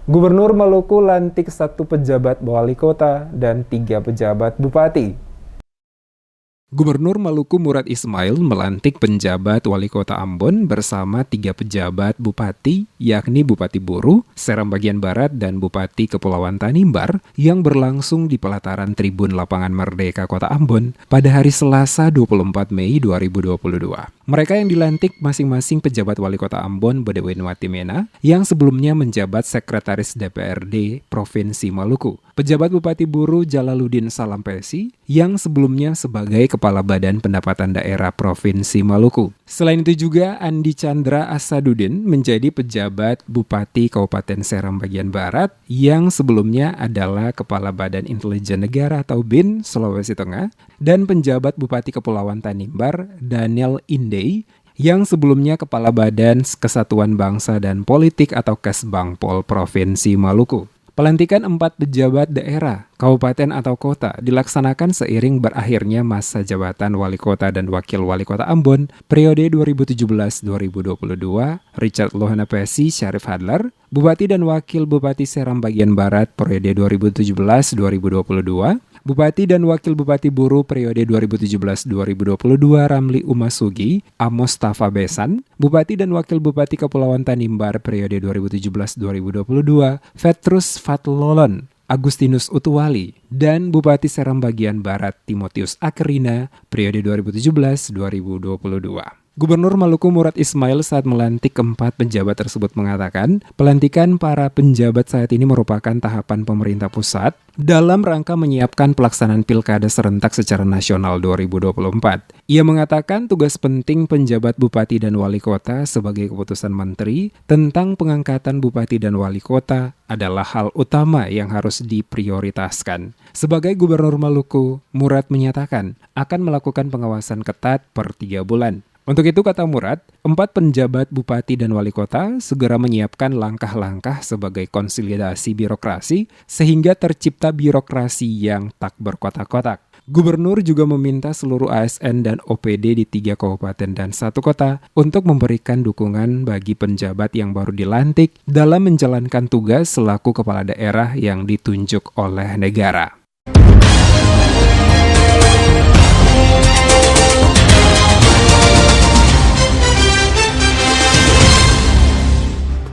Gubernur Maluku lantik 1 pejabat wali kota dan 3 pejabat bupati. Gubernur Maluku Murad Ismail melantik penjabat wali kota Ambon bersama 3 pejabat bupati, yakni Bupati Buru, Seram Bagian Barat, dan Bupati Kepulauan Tanimbar yang berlangsung di pelataran Tribun Lapangan Merdeka Kota Ambon pada hari Selasa 24 Mei 2022. Mereka yang dilantik masing-masing pejabat wali kota Ambon Badewinwati Mena yang sebelumnya menjabat Sekretaris DPRD Provinsi Maluku. Pejabat Bupati Buru Jalaluddin Salampesi yang sebelumnya sebagai Kepala Badan Pendapatan Daerah Provinsi Maluku. Selain itu juga Andi Chandra Asaduddin menjadi pejabat Bupati Kabupaten Seram Bagian Barat yang sebelumnya adalah Kepala Badan Intelijen Negara atau BIN Sulawesi Tengah dan penjabat Bupati Kepulauan Tanimbar Daniel Indey yang sebelumnya Kepala Badan Kesatuan Bangsa dan Politik atau Kesbangpol Provinsi Maluku. Pelantikan 4 pejabat daerah, kabupaten atau kota dilaksanakan seiring berakhirnya masa jabatan wali kota dan wakil wali kota Ambon periode 2017-2022, Richard Lohana Pesi Syarif Hadlar, Bupati dan Wakil Bupati Seram Bagian Barat periode 2017-2022, Bupati dan Wakil Bupati Buru periode 2017-2022 Ramli Umasugi, Amos Tafa Besan, Bupati dan Wakil Bupati Kepulauan Tanimbar periode 2017-2022 Petrus Fatlolon, Agustinus Utuwali, dan Bupati Seram Bagian Barat Timotius Akerina periode 2017-2022. Gubernur Maluku Murad Ismail saat melantik keempat pejabat tersebut mengatakan, pelantikan para penjabat saat ini merupakan tahapan pemerintah pusat dalam rangka menyiapkan pelaksanaan pilkada serentak secara nasional 2024. Ia mengatakan tugas penting penjabat bupati dan wali kota sebagai keputusan menteri tentang pengangkatan bupati dan wali kota adalah hal utama yang harus diprioritaskan. Sebagai Gubernur Maluku, Murad menyatakan akan melakukan pengawasan ketat per 3 bulan. Untuk itu, kata Murad, 4 penjabat bupati dan wali kota segera menyiapkan langkah-langkah sebagai konsolidasi birokrasi sehingga tercipta birokrasi yang tak berkotak-kotak. Gubernur juga meminta seluruh ASN dan OPD di 3 kabupaten dan 1 kota untuk memberikan dukungan bagi penjabat yang baru dilantik dalam menjalankan tugas selaku kepala daerah yang ditunjuk oleh negara.